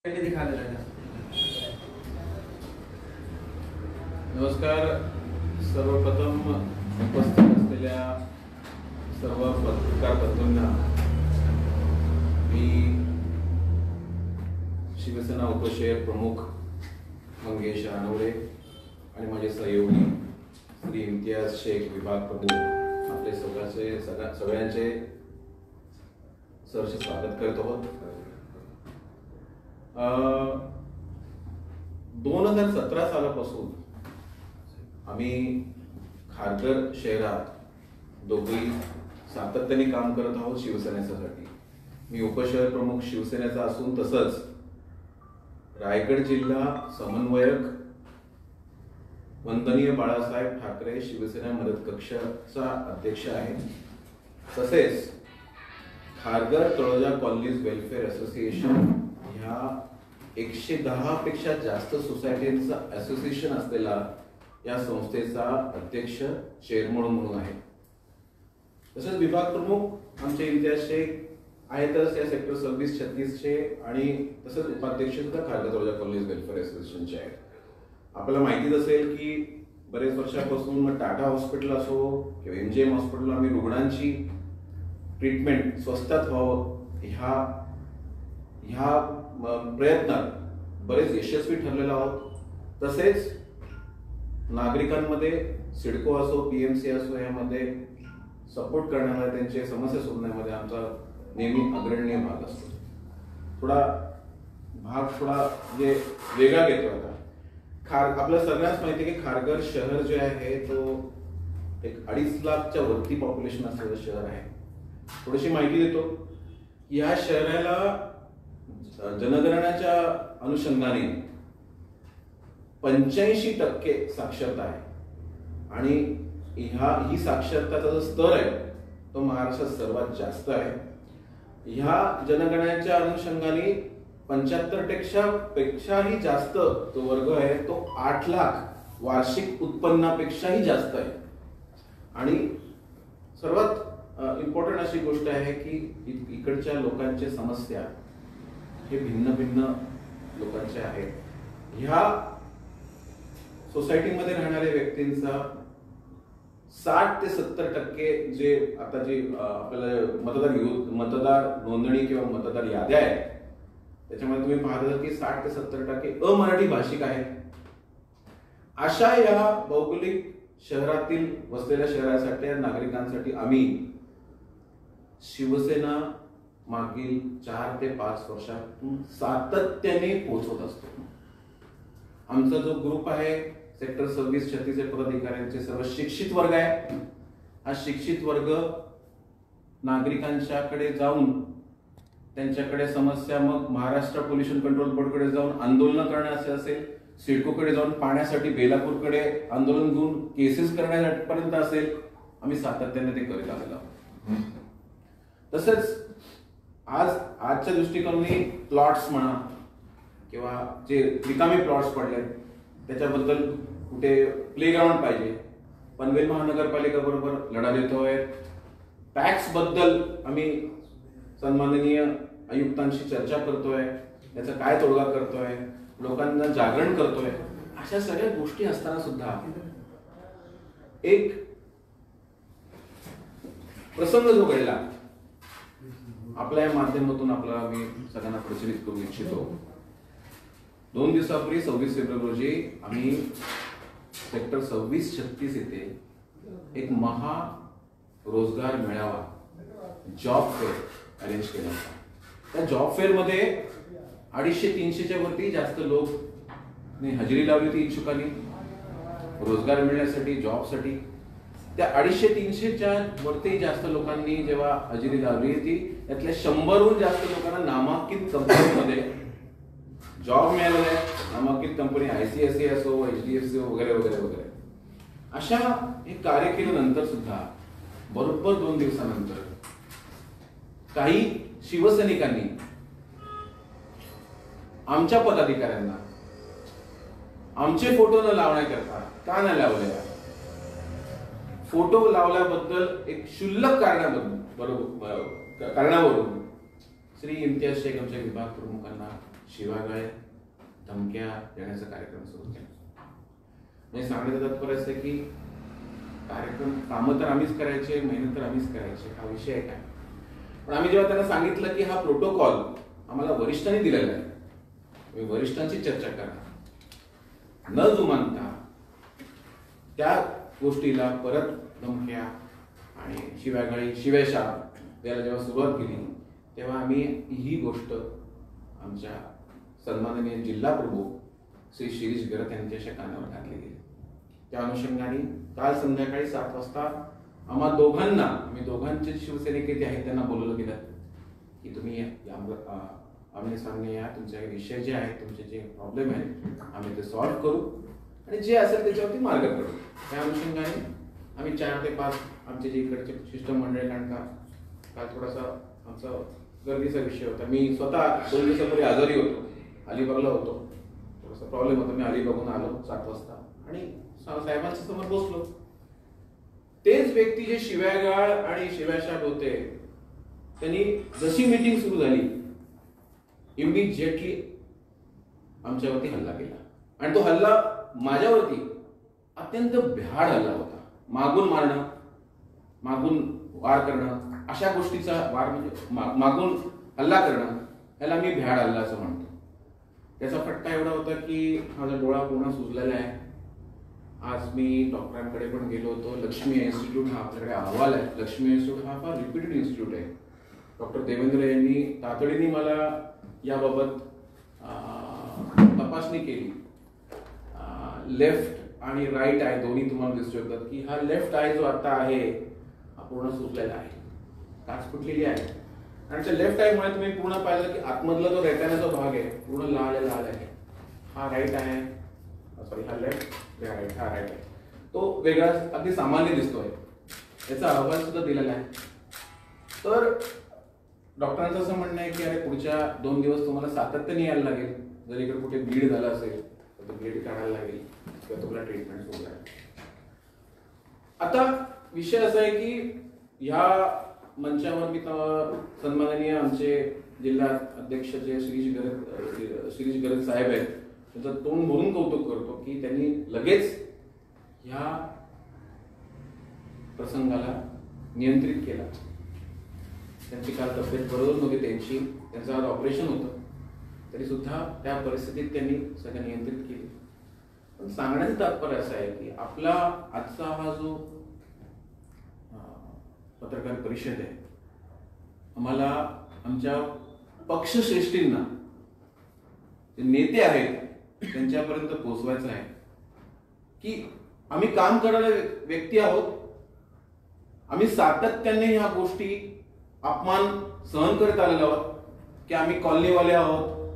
नमस्कार. सर्वप्रथम उपस्थित असलेल्या सर्व पत्रकार बंधूंना मी शिवसेना उपशहर प्रमुख मंगेश रानवरे आणि माझे सहयोगी श्री इम्तियाज शेख विभाग प्रमुख आपले सगळ्यांचे सहर्ष स्वागत करत आहोत. 2017 सालापासून आम्ही खारघर शहरात दोघी सातत्याने काम करत आहोत शिवसेनेसाठी. मी उपशहर प्रमुख शिवसेनेचा असून तसंच रायगड जिल्हा समन्वयक वंदनीय बाळासाहेब ठाकरे शिवसेना मदत कक्षाचा अध्यक्ष आहे. तसेच Kharghar Taloja colonies welfare association ह्या 110 पेक्षा जास्त सोसायटींचं असोसिएशन असलेला या संस्थेचा अध्यक्ष चेअरमन म्हणून आहे. तसंच विभाग प्रमुख आमचे इम्तियाज शेख आहेतच या सेक्टर 26-36 चे आणि तसंच उपाध्यक्ष सुद्धा खारघर तळोजा कॉलनीज वेलफेअर असोसिएशनचे आहेत. आपल्याला माहितीच असेल की बरेच वर्षापासून मग टाटा हॉस्पिटल असो किंवा MGM हॉस्पिटल आम्ही रुग्णांची ट्रीटमेंट स्वस्तात व्हावं ह्या प्रयत्नात बरेच यशस्वी ठरलेलो आहोत. तसेच नागरिकांमध्ये सिडको असो PMC असो यामध्ये सपोर्ट करण्यामध्ये त्यांचे समस्या सोडवण्यामध्ये आमचा नेहमी अग्रणी भाग असतो. भाग थोडा म्हणजे वेगळा घेतो. आता आपल्या सगळ्यांनाच माहिती आहे की खारघर शहर जे आहे तो एक 2.5 लाखच्या वरती पॉप्युलेशन असलेलं शहर आहे. थोडीशी माहिती देतो. या शहराला जनगणनाच्या अनुषंगाने 85% साक्षरता आहे आणि ही साक्षरताचा जो स्तर आहे तो महाराष्ट्रात सर्वात जास्त आहे. ह्या जनगणनेच्या अनुषंगाने 75% पेक्षाही जास्त जो वर्ग आहे तो 8 लाख वार्षिक उत्पन्नापेक्षाही जास्त आहे. आणि सर्वात इम्पॉर्टंट अशी गोष्ट आहे की इकडच्या लोकांच्या समस्या हे भिन्न भिन्न लोकांचे आहेत. ह्या सोसायटीमध्ये राहणाऱ्या व्यक्तींचा 60 ते 70% जे आपल्याला मतदार नोंदणी किंवा मतदार याद्या आहेत त्याच्यामध्ये तुम्ही पाहता की 60 ते 70% अमराठी भाषिक आहेत. अशा या भौगोलिक शहरातील वसलेल्या शहरासाठी नागरिकांसाठी आम्ही शिवसेना मागील 4 ते 5 वर्षातून सातत्याने पोहोचवत असतो. आमचा जो ग्रुप आहे सेक्टर 26-36 पदाधिकाऱ्यांचे सर्व शिक्षित वर्ग आहे. हा शिक्षित वर्ग नागरिकांच्याकडे जाऊन त्यांच्याकडे समस्या मग महाराष्ट्र पोल्युशन कंट्रोल बोर्डकडे जाऊन आंदोलन करण्याचे असेल, सिडकोकडे जाऊन पाण्यासाठी बेलापूरकडे आंदोलन घेऊन केसेस करण्यापर्यंत असेल, आम्ही सातत्याने ते करीत आलेलो आहोत. तसंच आजच्या दृष्टिकोनाने प्लॉट्स म्हणा किंवा जे रिकामी प्लॉट्स पडले त्याच्याबद्दल कुठे प्लेग्राऊंड पाहिजे, पनवेल महानगरपालिका बरोबर लढा देतोय. टॅक्स बद्दल आम्ही सन्माननीय आयुक्तांशी चर्चा करतोय, त्याचा काय तोडगा करतोय, लोकांना जागरण करतोय. अशा सगळ्या गोष्टी असताना सुद्धा एक प्रसंग जो घडला आपल्या या माध्यमातून आपल्याला मी सगळ्यांना प्रचलित करू इच्छितो. 2 दिवसापूर्वी 26 फेब्रुवारी रोजी आम्ही सेक्टर 26-36 येथे एक महा रोजगार मेळावा जॉब फेअर अरेंज केला होता. त्या जॉब फेअर मध्ये 250-300च्या वरती जास्त लोक हजेरी लावली होती इच्छुकांनी रोजगार मिळण्यासाठी जॉबसाठी. त्या 250-300च्या वरती जास्त लोकांनी जेव्हा हजेरी लावली होती त्यातल्या 100हून जास्त लोकांना नामांकित कंपनीमध्ये जॉब मिळालेला आहे. नामांकित कंपनी ICICI असो, HDFC वगैरे वगैरे वगैरे. अशा हे कार्य केल्यानंतर सुद्धा बरोबर 2 दिवसानंतर काही शिवसैनिकांनी आमच्या पदाधिकाऱ्यांना आमचे फोटो न लावण्याकरता का नाही लावले, फोटो लावल्याबद्दल एक क्षुल्लक कारणावरून श्री इम्तियाज शेख आमच्या विभाग प्रमुखांना शिवागाळ, धमक्या देण्याचा कार्यक्रम सुरू केला. म्हणजे सांगण्याचं तात्पर्य असं की कार्यक्रम, कामं तर आम्हीच करायचे, मेहनत तर आम्हीच करायची, हा विषय काय. पण आम्ही जेव्हा त्यांना सांगितलं की हा प्रोटोकॉल आम्हाला वरिष्ठांनी दिलेला आहे, तुम्ही वरिष्ठांची चर्चा करा, न जुमानता त्या गोष्टीला परत धमक्या आणि शिव्यागाळी, शिव्याशाप द्यायला जेव्हा सुरुवात केली, तेव्हा आम्ही ही गोष्ट आमच्या सन्माननीय जिल्हा प्रमुख श्री शिरीष गरत यांच्याशी कानावर घातली गेली. त्या अनुषंगाने काल संध्याकाळी 7 वाजता आम्हा दोघांना, आम्ही दोघांचे शिवसैनिक जे आहेत त्यांना बोलवलं गेलं की तुम्ही आम्ही सामने या, तुमचे विषय जे आहेत, तुमचे जे प्रॉब्लेम आहेत, आम्ही ते सॉल्व्ह करू आणि जे असेल त्याच्यावरती मार्ग करू. त्या अनुषंगाने आम्ही 4 ते 5 आमचे जे इकडचे शिष्टमंडळ, कारण का काल थोडासा आमचा गर्दीचा विषय होता. मी स्वतः 2 दिवसापूर्वी आजारी होतो, अलिबागला होतो, थोडासा प्रॉब्लेम होता. मी अलिबागून आलो 7 वाजता आणि साहेबांच्या समोर बसलो. तेच व्यक्ती जे शिव्यागाळ आणि शिव्याशाप होते, त्यांनी जशी मीटिंग सुरू झाली इमिजिएटली आमच्यावरती हल्ला केला. आणि तो हल्ला माझ्यावरती अत्यंत भ्याड हल्ला होता. मागून मारणं, मागून वार करणं, अशा गोष्टीचा वार म्हणजे मागून हल्ला करणं, याला मी भ्याड हल्ला असं म्हणतो. त्याचा फटका एवढा होता की माझा डोळा पूर्ण सुजलेला आहे. आज मी डॉक्टरांकडे पण गेलो होतो. लक्ष्मी इन्स्टिट्यूट हा आपल्याकडे अहवाल आहे. लक्ष्मी इन्स्टिट्यूट हा फार रिप्युटेड इन्स्टिट्यूट आहे. डॉक्टर देवेंद्र यांनी तातडीने मला याबाबत तपासणी केली. लेफ्ट आणि राईट आय दोन्ही तुम्हाला दिसू शकतात की हा लेफ्ट आय जो आता आहे हा पूर्ण सुजलेला आहे, काच फुटलेली आहे. आणि त्या लेफ्ट आय मुळे तुम्ही पूर्ण पाहिलं की आतमधला जो रेटानाचा भाग आहे पूर्ण लाल लाल आहे. हा राईट आहे, सॉरी हा लेफ्ट, हा राईट आहे. तो वेगळा अगदी सामान्य दिसतोय. याचा अहवाल सुद्धा दिलेला आहे. तर डॉक्टरांचं असं म्हणणं आहे की अरे पुढच्या 2 दिवस तुम्हाला सातत्याने यायला लागेल. जर इकडे कुठे ब्लीड झाला असेल तर तो ब्लीड काढायला लागेल किंवा तुम्हाला ट्रीटमेंट सुरू आहे. आता विषय असा आहे की ह्या मंचावर मी सन्माननीय आमचे जिल्हा अध्यक्ष जे शिरीष गरत साहेब आहेत, त्यांचं तोंड भरून कौतुक करतो की त्यांनी लगेच ह्या प्रसंगाला नियंत्रित केला. त्यांची काल तब्येत बरोबर नव्हती, त्यांचं आज ऑपरेशन होतं, तरी सुद्धा त्या परिस्थितीत त्यांनी सगळं नियंत्रित केली. पण सांगण्याचं तात्पर्य असं आहे की आपला आजचा हा जो पत्रकार परिषद आहे, आम्हाला आमच्या पक्षश्रेष्ठींना, जे नेते आहेत त्यांच्यापर्यंत पोहोचवायचं आहे की आम्ही काम करणारे व्यक्ती आहोत. आम्ही सातत्याने ह्या गोष्टी अपमान सहन करत आलेलो आहोत की आम्ही कॉलनीवाले आहोत,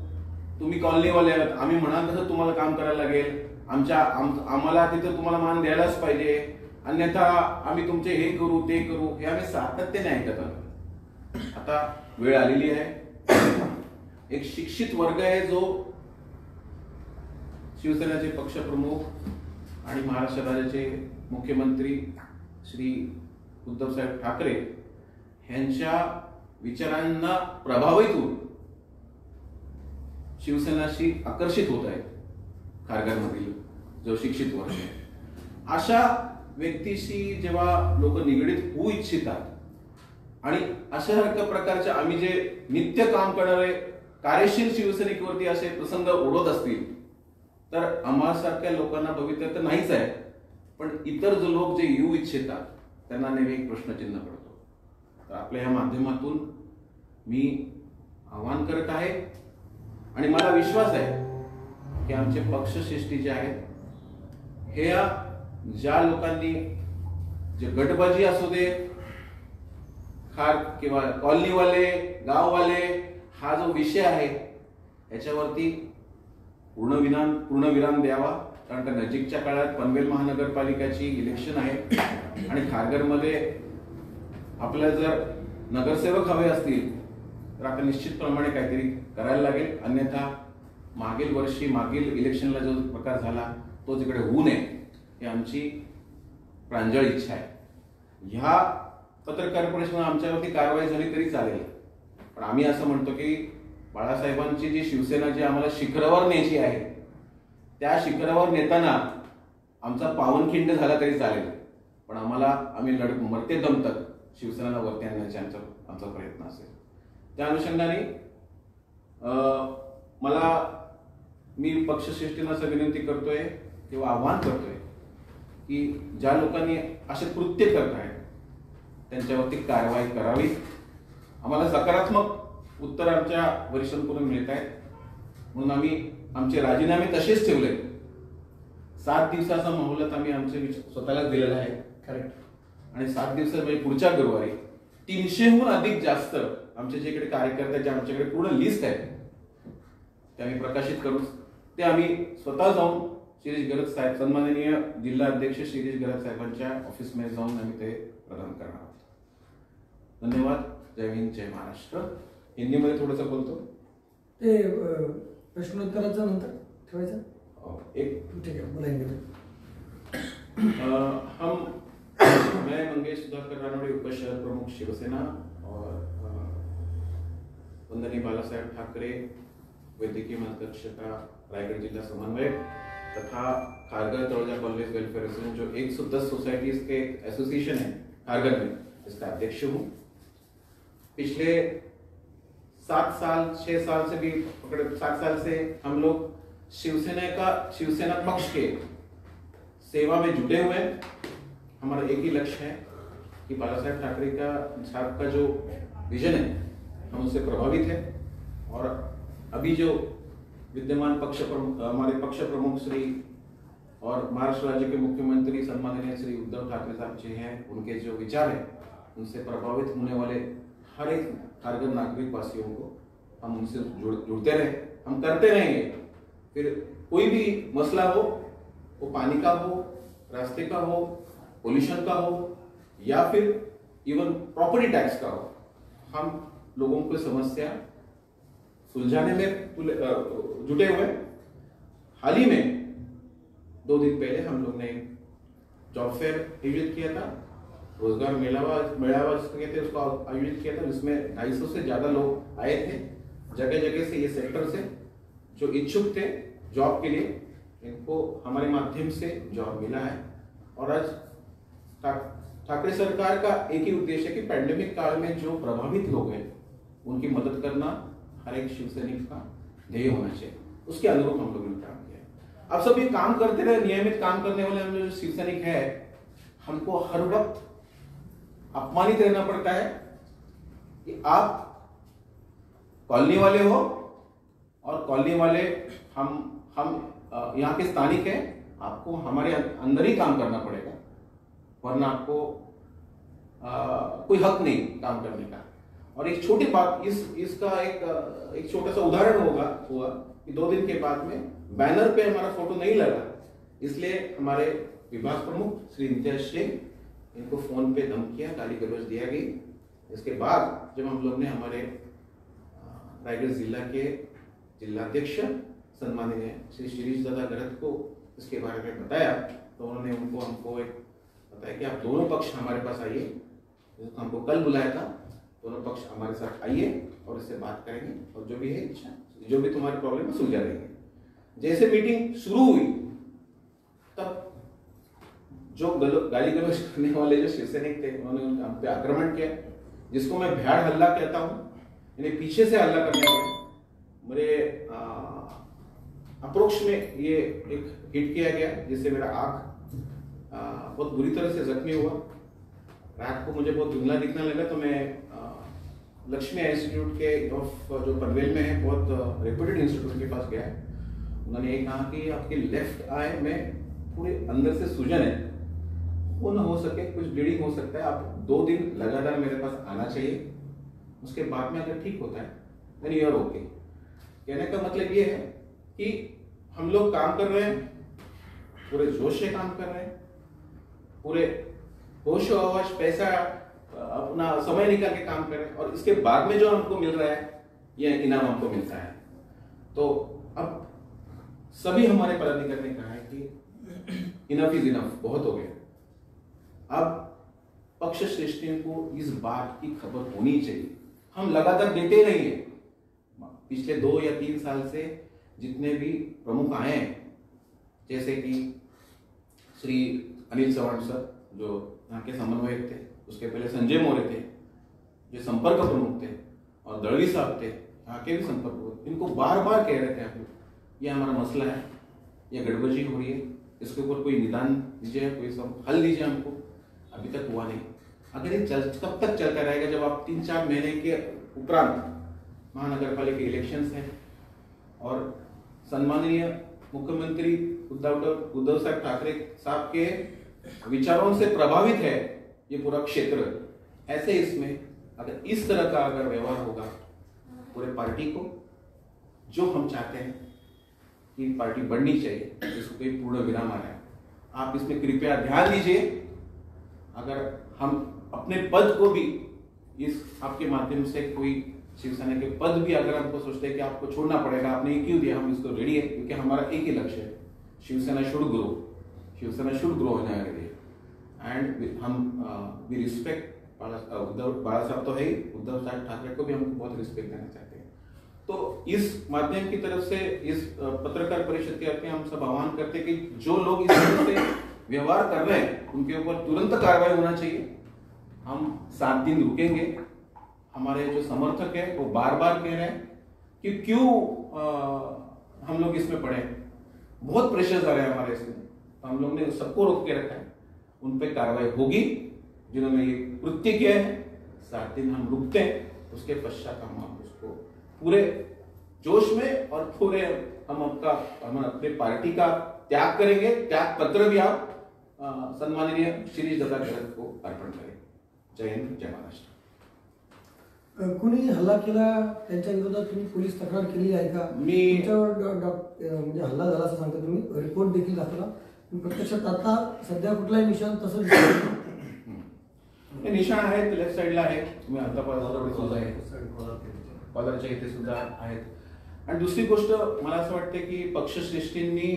तुम्ही कॉलनीवाले आहात, आम्ही म्हणाल तसं तुम्हाला काम करायला लागेल, आम्हाला तिथं तुम्हाला मान द्यायलाच पाहिजे, अन्यथा आम्ही तुमचे हे करू ते करू, हे आम्ही सातत्याने ऐकत आहोत. आता वेळ आलेली आहे. एक शिक्षित वर्ग आहे जो शिवसेनेचे पक्षप्रमुख आणि महाराष्ट्र राज्याचे मुख्यमंत्री श्री उद्धव साहेब ठाकरे यांच्या विचारांना प्रभावित होऊन शिवसेनाशी आकर्षित होत आहेत. खारघरमधील जो शिक्षित वर्ग आहे, अशा व्यक्तीशी जेव्हा लोक निगडीत होऊ इच्छितात आणि अशा प्रकारच्या आम्ही जे नित्य काम करणारे कार्यशील शिवसैनिकवरती असे प्रसंग ओढत असतील तर आम्हासारख्या लोकांना भवितव्य तर नाहीच आहे, पण इतर जो लोक जे येऊ इच्छितात त्यांना नेहमी एक प्रश्नचिन्ह पडतो. तर आपल्या ह्या माध्यमातून मी आवाहन करत आहे आणि मला विश्वास आहे की आमचे पक्षश्रेष्ठी जे आहेत, हे ज्या लोकांनी जे गटबाजी असू दे, खार किंवा कॉलनीवाले, गाववाले, हा जो विषय आहे याच्यावरती पूर्णविराम द्यावा. कारण का नजीकच्या काळात पनवेल महानगरपालिकाची इलेक्शन आहे आणि खारघरमध्ये आपल्याला जर नगरसेवक हवे असतील तर आता निश्चितप्रमाणे काहीतरी करायला लागेल, अन्यथा मागील इलेक्शनला जो प्रकार झाला तो तिकडे होऊ नये ही आमची प्रांजळ इच्छा आहे. ह्या पत्रकार परिषदेत आमच्यावरती कारवाई झाली तरी चालेल, पण आम्ही असं म्हणतो की बाळासाहेबांची जी शिवसेना जी आम्हाला शिखरावर न्यायची आहे, त्या शिखरावर नेताना आमचा पावनखिंड झाला तरी चालेल, पण आम्ही मरते दम तक शिवसेनेला वरती आणण्याचा आमचा प्रयत्न असेल. त्या अनुषंगाने मी पक्षश्रेष्ठींना असं विनंती करतोय किंवा आव्हान करतोय की ज्या लोकांनी असे कृत्य करत आहेत त्यांच्यावरती कारवाई करावी. आम्हाला सकारात्मक उत्तर आमच्या वरिष्ठांकडून मिळत आहेत, म्हणून आम्ही आमचे राजीनामे तसेच ठेवले. 7 दिवसाचा मोहलत आम्ही आमचे स्वतःलाच दिलेला आहे. करेक्ट. आणि 7 दिवसात म्हणजे पुढच्या गुरुवारी 300हून अधिक जास्त आमचे जे इकडे कार्यकर्त्याचे आमच्याकडे पूर्ण लिस्ट आहे ते आम्ही प्रकाशित करू. ते आम्ही स्वतः जाऊन शिरीष गरज साहेब, सन्माननीय जिल्हा अध्यक्ष शिरीष गरज साहेबांच्या ऑफिसमध्ये जाऊन आम्ही ते प्रदान करणार आहोत. धन्यवाद. जय हिंद, जय महाराष्ट्र. हिंदीमध्ये थोडंसं बोलतो. ते प्रश्नोत्तराचं नंतर ठेवायचं. एक ठीक है, बोलेंगे. मैं मंगेश सुधाकर रानोड़े, उप शहर प्रमुख शिवसेना, और वंदनीय बाला साहेब ठाकरे वैद्यकीय मार्गदर्शिका रायगढ़ जिला समन्वयक तथा Kharghar Taloja college welfare association, जो 110 सोसाइटीज के एसोसिएशन है खारगर में, इसका अध्यक्ष हूँ. पिछले 6 साल से भी 7 साल से हम लोग शिवसेना पक्ष के सेवा में जुटे हुए हैं. हमारा एक ही लक्ष्य है कि बाला साहेब ठाकरे साहब का जो विजन है हम उससे प्रभावित है. और अभी जो विद्यमान हमारे पक्ष प्रमुख श्री और महाराष्ट्र राज्य के मुख्यमंत्री सन्माननीय श्री उद्धव ठाकरे साहब जी हैं, उनके जो विचार है उनसे प्रभावित होने वाले हर एक खारगर नागरिक वासियों को हम उनसे जुड़ते रहे, हम करते रहेंगे. फिर कोई भी मसला हो, वो पानी का हो, रास्ते का हो, पोल्यूशन का हो, या फिर इवन प्रॉपर्टी टैक्स का हो, हम लोगों को समस्या सुलझाने में जुटे हुए. हाल ही में 2 दिन पहले हम लोग ने जॉब फेयर आयोजित किया था, रोजगार मेलावा कहते हैं उसको आयोजित किया था, जिसमें 250 से ज्यादा लोग आए थे जगह जगह से, ये सेक्टर से, जो इच्छुक थे जॉब के लिए. इनको हमारे माध्यम से जॉब मिला है. और आज ठाकरे सरकार का एक ही उद्देश्य है कि पैंडेमिक काल में जो प्रभावित लोग हैं उनकी मदद करना हर एक शिवसैनिक का ध्येय होना चाहिए. उसके अनुरूप हम लोगों ने काम किया. अब सब ये काम करते रहे, नियमित काम करने वाले हम जो शिवसैनिक है, हमको हर वक्त अपमानित रहना पड़ता है कि आप कॉलोनी वाले हो और कॉलोनी वाले हम यहाँ के स्थानिक हैं, आपको हमारे अंदर ही काम करना पड़ेगा, वरना आपको कोई हक नहीं काम करने का. और एक छोटी बात, इसका एक छोटा सा उदाहरण हुआ कि 2 दिन के बाद में बैनर पे हमारा फोटो नहीं लगा, इसलिए हमारे विभाग प्रमुख श्री इम्तियाज शेख, इनको फोन पे धमकियां, गाली गलौज दिया गई. इसके बाद जब हम लोग ने हमारे रायगढ़ जिला के जिलाध्यक्ष सन्माननीय श्री शिरीष दादा गरज को इसके बारे में बताया, तो उन्होंने हमको एक बताया कि आप दोनों पक्ष हमारे पास आइए. तो हमको कल बुलाया था, दोनों पक्ष हमारे साथ आइए और इससे बात करेंगे, और जो भी है इच्छा, जो भी तुम्हारी प्रॉब्लम है सुलझा देंगे. जैसे मीटिंग शुरू हुई तब जो गाली गलौज करने वाले जो शिवसैनिक थे उन्होंने हम पे आक्रमण किया, जिसको मैं भ्याड़ हल्ला कहता हूं. यानी पीछे से हल्ला करने वाले मेरे अप्रोच में ये एक हिट किया गया, जिससे मेरा आंख बहुत बुरी तरह से जख्मी हुआ. रात को मुझे बहुत धुंधला दिखने लगा, तो मैं लक्ष्मी इंस्टीट्यूट के जो पनवेल में है, बहुत रेप्यूटेड इंस्टीट्यूट के पास गया. उन्होंने ये कहा कि आपके लेफ्ट आई में पूरे अंदर से सूजन है, वो ना हो सके, कुछ ब्लीडिंग हो सकता है, आप 2 दिन लगातार मेरे पास आना चाहिए, उसके बाद में अगर ठीक होता है देन यू आर ओके. कहने का मतलब ये है कि हम लोग काम कर रहे हैं, पूरे जोश से काम कर रहे हैं, पूरे होश हवास पैसा अपना समय निकाल के काम कर रहे हैं, और इसके बाद में जो हमको मिल रहा है ये इनाम हमको मिलता है. तो अब सभी हमारे पदाधिकारी ने कहा है कि इनफ इज इनफ, बहुत हो गया. अब पक्ष श्रेष्ठियों को इस बात की खबर होनी चाहिए. हम लगातार देते रहिए, पिछले 2 या 3 साल से जितने भी प्रमुख आए हैं, जैसे कि श्री अनिल चौहान सर जो यहाँ के समन्वयक थे, उसके पहले संजय मौर्य थे जो संपर्क प्रमुख थे, और दलवी साहब थे यहाँ के भी संपर्क प्रमुख। इनको बार बार कह रहे थे आप लोग, ये हमारा मसला है, ये गड़बड़ी हो रही है, इसके ऊपर कोई निदान दीजिए, कोई सब हल दीजिए हमको। अभी तक हुआ नहीं। अगर ये कब तक चलता रहेगा, जब आप 3-4 महीने के उपरांत महानगर पालिका इलेक्शंस है और सम्माननीय मुख्यमंत्री उद्धव साहब ठाकरे साहब के विचारों से प्रभावित है ये पूरा क्षेत्र, ऐसे इसमें अगर इस तरह का अगर व्यवहार होगा पूरे पार्टी को, जो हम चाहते हैं कि पार्टी बढ़नी चाहिए, इसको एक पूर्ण विराम आ रहा है। आप इसमें कृपया ध्यान दीजिए। अगर हम अपने पद को भी इस आपके माध्यम से कोई शिवसेना के पद भी अगर हमको सोचते हैं कि आपको छोड़ना पड़ेगा, आपने ये क्यों दिया, हम इसको रेडी है, क्योंकि हमारा एक ही लक्ष्य है, Shivsena should grow, Shivsena should grow in our area and हम वी रिस्पेक्ट उद्धव बाला साहब तो है ही, उद्धव साहब ठाकरे को भी हम बहुत रिस्पेक्ट देना चाहते हैं। तो इस माध्यम की तरफ से इस पत्रकार परिषद के अपने हम सब आह्वान करते हैं कि जो लोग इस तरह से व्यवहार कर रहे हैं उनके ऊपर तुरंत कार्रवाई होना चाहिए। हम 7 दिन रुकेंगे। हमारे जो समर्थक है वो बार बार कह रहे हैं कि क्यों हम लोग इसमें पड़े, बहुत प्रेशर आ रहा है हमारे इसमें, तो हम लोग ने सबको रोक के रखा है। उन पे कार्रवाई होगी जिन्होंने ये कृत्य किया है। 7 दिन हम रुकते हैं, उसके पश्चात हम उसको पूरे जोश में और पूरे हम अपने पार्टी का त्याग करेंगे। त्याग पत्र भी आप सन्माननीय शिरीष दादा गर्ग को अर्पण करें। जय हिंद, जय महाराष्ट्र। कुणी हल्ला केला त्यांच्या विरोधात तुम्ही पोलीस तक्रार केली आहे का? म्हणजे हल्ला झाला असं सांगता तुम्ही, रिपोर्ट देखील दाखवला, प्रत्यक्षात आता सध्या कुठलाही निशाण तसं निशाण आहेत, लेफ्ट साइडला आहे, तुम्ही आता कॉलरच्या इथे सुद्धा आहेत। आणि दुसरी गोष्ट मला असं वाटते की पक्षश्रेष्ठींनी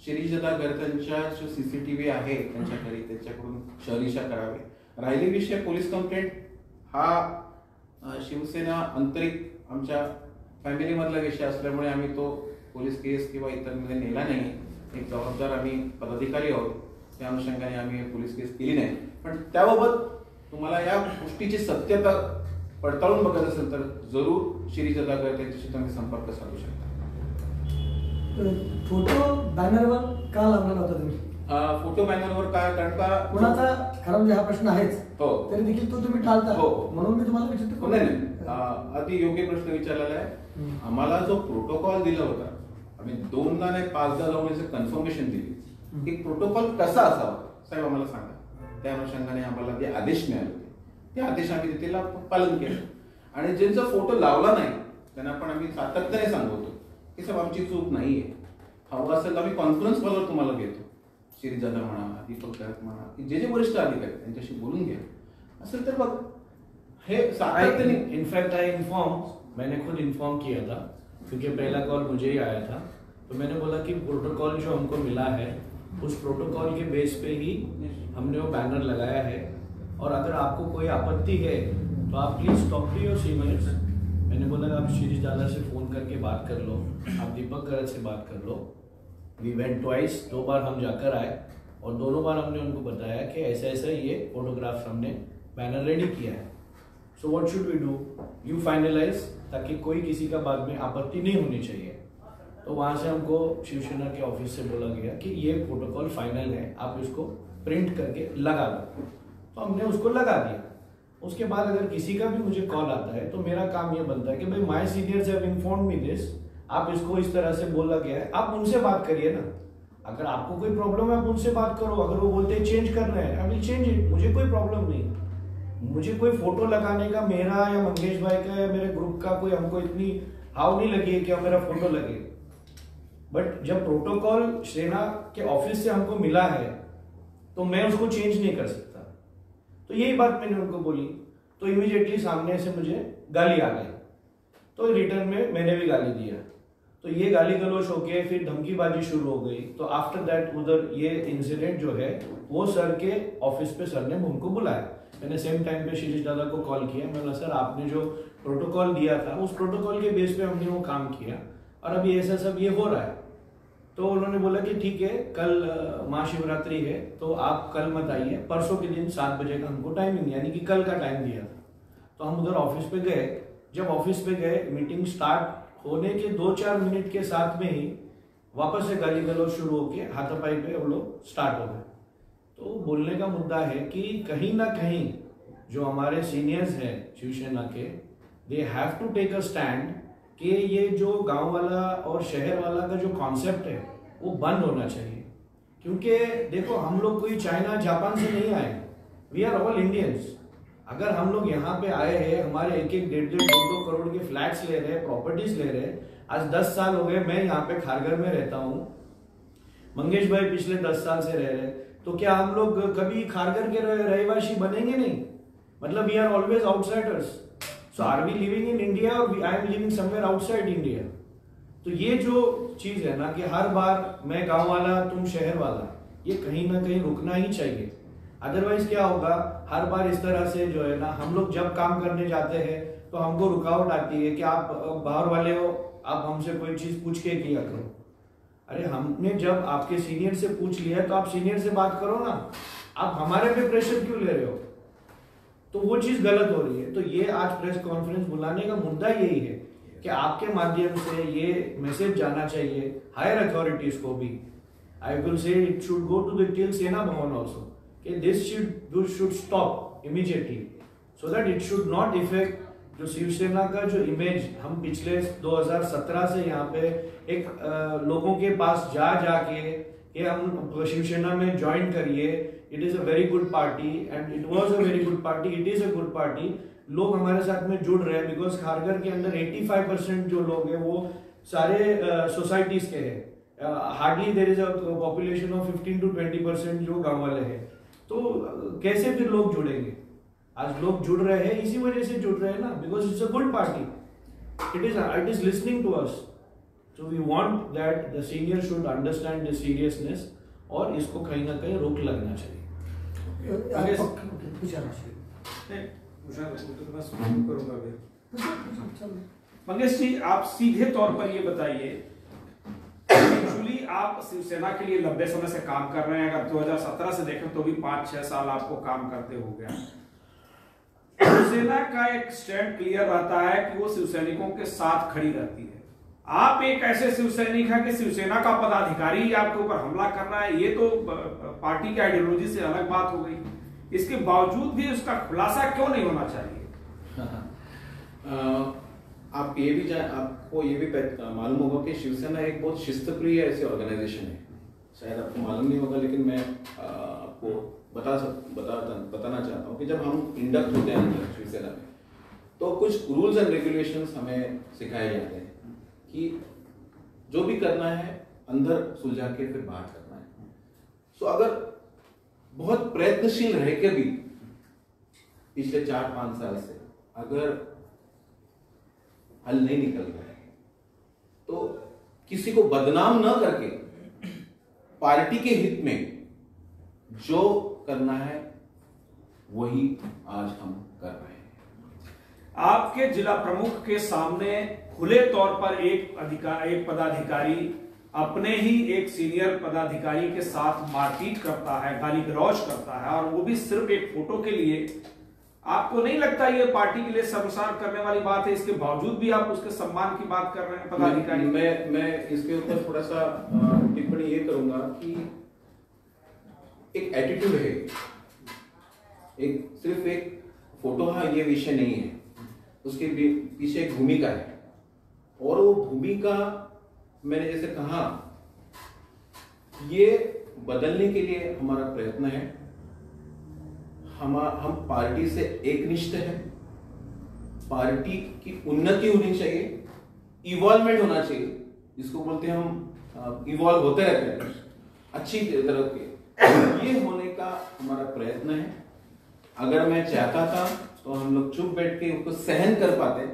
शिरीषदादा गर्गांच्या जो सीसीटीव्ही आहे त्यांच्याकडे त्याच्याकडून शहरीशा करावे। राहिली विषय पोलीस कंप्लेंट हा शिवसेना आंतरिक आमच्या फॅमिली मधला विषय असल्यामुळे आम्ही तो पोलीस केस किंवा इतर मध्ये नेला नाही। एक जबाबदार आम्ही पदाधिकारी आहोत, त्या अनुषंगाने आम्ही पोलीस केस केली नाही। पण त्याबाबत तुम्हाला या गोष्टीची सत्यता पडताळून बघत असेल तर जरूर शिरीषदादा गर्ग यांच्याशी तुम्ही संपर्क साधू शकता। फोटो बॅनरवर का लावला नव्हता तुम्ही? फोटो बॅनरवर काय, कारण का कोणाचा खरा म्हणजे हा प्रश्न आहेच, हो, तरी देखील तो तुम्ही टाळता, हो, म्हणून मी तुम्हाला विचारतो। नाही, अति योग्य प्रश्न विचारलेला आहे। आम्हाला जो प्रोटोकॉल दिला होता, आम्ही 2दा नाही 5दा जाऊन याचं कन्फर्मेशन दिली की प्रोटोकॉल कसा असावा, साहेब आम्हाला सांगा। त्या अनुषंगाने आम्हाला जे आदेश मिळाले होते ते आदेश आम्ही तिथे पालन केलं। आणि ज्यांचा फोटो लावला नाही त्यांना पण आम्ही सातत्याने सांगतो की साहेब आमची चूक नाहीये, हवं असेल आम्ही कॉन्फरन्स कॉलवर तुम्हाला घेतो, शिरीषदादा म्हणा, दीपक गर्ग म्हणा, जे वरिष्ठ अधिकारी त्यांच्याशी बोलून घ्या, असेल तर बघ हे सातत्याने। इनफैक्ट मैंने खुद इन्फॉर्म किया था क्योंकि पहला कॉल मुझे ही आया था, तो मैंने बोला कि प्रोटोकॉल जो हमको मिला है उस प्रोटोकॉल के बेस पे ही हमने वो बैनर लगाया है, और अगर आपको कोई आपत्ति है तो आप please talk to your seniors. मैंने बोला आप शिरीष दादा से फोन करके बात कर लो, आप दीपक गर्ग से बात कर लो। वी वेंट ट्वाइस, 2 बार हम जाकर आए और दोनों बार हमने उनको बताया कि ऐसा ऐसा ये फोटोग्राफ्स हमने बैनर रेडी किया है, so what should we do, you finalize, ताकि कोई किसी का बाद में आपत्ति नहीं होनी चाहिए। तो वहाँ से हमको शिवसेना के ऑफिस से बोला गया कि ये प्रोटोकॉल फाइनल है, आप इसको प्रिंट करके लगा दो, तो हमने उसको लगा दिया। उसके बाद अगर किसी का भी मुझे कॉल आता है तो मेरा काम ये बनता है कि भाई my seniors have informed me this, आप इसको इस तरह से बोला गया है, आप उनसे बात करिए ना। अगर आपको कोई प्रॉब्लम है आप उनसे बात करो, अगर वो बोलते हैं चेंज कर रहे हैं आई विल चेंज इट, मुझे कोई प्रॉब्लम नहीं। मुझे कोई फोटो लगाने का मेरा या मंगेश भाई का या मेरे ग्रुप का कोई हमको इतनी हाव नहीं लगी है कि मेरा फोटो लगे, बट जब प्रोटोकॉल सेना के ऑफिस से हमको मिला है तो मैं उसको चेंज नहीं कर सकता। तो यही बात मैंने उनको बोली, तो इमीडिएटली सामने से मुझे गाली आ गई, तो रिटर्न में मैंने भी गाली दिया, तो ये गाली गलौज होके फिर धमकीबाजी शुरू हो गई। तो आफ्टर दैट उधर ये इंसिडेंट जो है वो सर के ऑफिस पे सर ने उनको बुलाया, मैंने सेम टाइम पे शिरीष दादा को कॉल किया, मैं बोला सर आपने जो प्रोटोकॉल दिया था, उस प्रोटोकॉल के बेस पे हमने वो काम किया और अभी ऐसा सब ये हो रहा है। तो उन्होंने बोला कि ठीक है, कल महाशिवरात्रि है तो आप कल मत आइए, परसों के दिन 7 बजे का हमको टाइमिंग यानी कि कल का टाइम दिया था। तो हम उधर ऑफिस पे गए। जब ऑफिस पे गए, मीटिंग स्टार्ट होने के 2-4 मिनट के साथ में ही वापस से गाली गलौज शुरू होके हाथापाई पे वो लोग स्टार्ट हो गए। तो बोलने का मुद्दा है कि कहीं ना कहीं जो हमारे सीनियर्स हैं शिवसेना के, they have to take a stand कि ये जो गांव वाला और शहर वाला का जो कॉन्सेप्ट है वो बंद होना चाहिए। क्योंकि देखो, हम लोग कोई चाइना जापान से नहीं आए, वी आर ऑल इंडियंस। अगर हम लोग यहाँ पे आए हैं, हमारे 1-1, 1.5, 2 करोड़ के फ्लैट्स ले रहे हैं, प्रॉपर्टीज ले रहे हैं। आज 10 साल हो गए मैं यहाँ पे खारगर में रहता हूँ, मंगेश भाई पिछले 10 साल से रह रहे, तो क्या हम लोग कभी खारगर के रहवासी बनेंगे नहीं? मतलब we are always outsiders. So are we living in India और I am living somewhere outside India? तो ये जो चीज है ना कि हर बार मैं गांव वाला तुम शहर वाला, ये कहीं ना कहीं रुकना ही चाहिए। अदरवाइज क्या होगा, हर बार इस तरह से जो है ना, हम लोग जब काम करने जाते हैं तो हमको रुकावट आती है कि आप बाहर वाले हो, आप हमसे कोई चीज पूछ के किया करो। अरे हमने जब आपके सीनियर से पूछ लिया तो आप सीनियर से बात करो ना, आप हमारे पे प्रेशर क्यों ले रहे हो? तो वो चीज गलत हो रही है। तो ये आज प्रेस कॉन्फ्रेंस बुलाने का मुद्दा यही है कि आपके माध्यम से ये मैसेज जाना चाहिए हायर अथॉरिटीज को भी। I will say it should go to the till Sena Bhavan also कि this should stop immediately, so that it should not effect जो शिवसेना का जो इमेज हम पिछले 2017 से यहाँ पे एक लोगों के पास जाके कि हम शिवसेना में ज्वाइन करिए, it is a very good party end it was a very good party, it is a good party. लोग हमारे साथ में जुड़ रहे हैं बिकॉज खारगर के अंदर 85% जो लोग हैं वो सारे सोसाइटीज के हैं। Hardly there is a population of 15 to 20% जो गांव वाले हैं। तो कैसे फिर लोग जुड़ेंगे? आज लोग जुड़ रहे हैं, इसी वजह से जुड़ रहे हैं ना, because it's a good party, it is listening to us. So we want that the senior should understand the seriousness और इसको कहीं ना कहीं रोक लगना चाहिए। मंगेश जी, आप सीधे तौर पर ये बताइए, एक्चुअली आप शिवसेना के लिए लंबे समय से काम कर रहे हैं। अगर 2017 से देखें तो भी 5-6 साल आपको काम करते हो गया। शिवसेना का एक स्टैंड क्लियर रहता है कि वो शिवसैनिकों के साथ खड़ी रहती है। आप एक ऐसे शिवसैनिक हैं कि शिवसेना का पदाधिकारी आपके ऊपर हमला कर रहा है, ये तो पार्टी की आइडियोलॉजी से अलग बात हो गई। इसके बावजूद भी उसका खुलासा क्यों नहीं होना चाहिए? आपको ये भी मालूम होगा कि शिवसेना एक बहुत शिस्तप्रिय ऐसी ऑर्गेनाइजेशन है। शायद आपको मालूम नहीं होगा, लेकिन मैं आपको बताना चाहता हूँ कि जब हम इंडक्ट होते हैं शिवसेना में तो कुछ रूल्स एंड रेगुलेशंस हमें सिखाए जाते हैं कि जो भी करना है अंदर सुलझा के फिर बाहर करना है। सो अगर बहुत प्रयत्नशील रह के भी पिछले 4-5 साल से अगर हल नहीं निकल रहा है तो किसी को बदनाम न करके पार्टी के हित में जो करना है वही आज हम कर रहे हैं। आपके जिला प्रमुख के सामने खुले तौर पर एक पदाधिकारी अपने ही एक सीनियर पदाधिकारी के साथ मारपीट करता है, गाली गलौज करता है, और वो भी सिर्फ एक फोटो के लिए। आपको नहीं लगता ये पार्टी के लिए शर्मसार करने वाली बात है? इसके बावजूद भी आप उसके सम्मान की बात कर रहे हैं पदाधिकारी। मैं इसके ऊपर थोड़ा सा टिप्पणी ये करूंगा कि एक एटीट्यूड है, सिर्फ एक फोटो हाँ ये विषय नहीं है, उसके पीछे एक भूमिका है। और वो भूमिका मैंने जैसे कहा, ये बदलने के लिए हमारा प्रयत्न है। हम पार्टी से एकनिष्ठ है, पार्टी की उन्नति होनी चाहिए, इवॉल्वमेंट होना चाहिए, जिसको बोलते हैं हम इवॉल्व होते रहते हैं अच्छी तरफ के, ये होने का हमारा प्रयत्न है। अगर मैं चाहता था तो हम लोग चुप बैठ के उसको सहन कर पाते,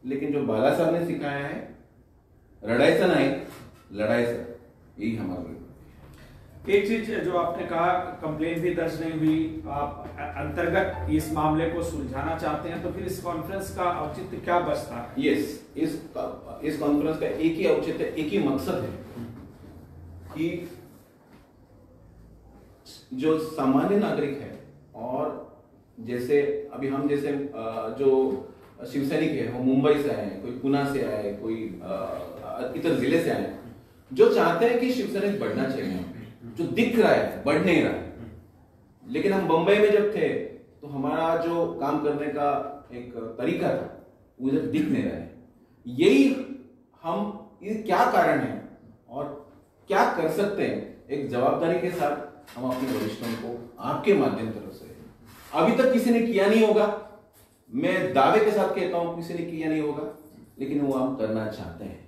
लेकिन जो बाला साहब ने सिखाया है, रडायचं नाही लढायचं, यही हमारा। एक चीज जो आपने कहा, कंप्लेंट भी दर्ज नहीं हुई, आप अंतर्गत इस मामले को सुलझाना चाहते हैं, तो फिर इस कॉन्फ्रेंस का औचित्य क्या बचता है? यस, इस कॉन्फ्रेंस का एक ही औचित्य, एक ही मकसद है कि जो सामान्य नागरिक है, और जैसे अभी हम जैसे जो शिवसैनिक है, वो मुंबई से आए, कोई पुणे से आए, कोई इतर जिले से आए, जो चाहते हैं कि शिवसैनिक बढ़ना चाहिए, जो दिख रहा है बढ़ नहीं रहा है। लेकिन हम बंबई में जब थे तो हमारा जो काम करने का एक तरीका था वो इधर दिख नहीं रहा है। यही हम, ये क्या कारण है और क्या कर सकते हैं, एक जवाबदारी के साथ हम अपने वरिष्ठों को आपके माध्यम तरफ से, अभी तक किसी ने किया नहीं होगा, मैं दावे के साथ कहता हूं किसी ने किया नहीं होगा, लेकिन वो हम करना चाहते हैं।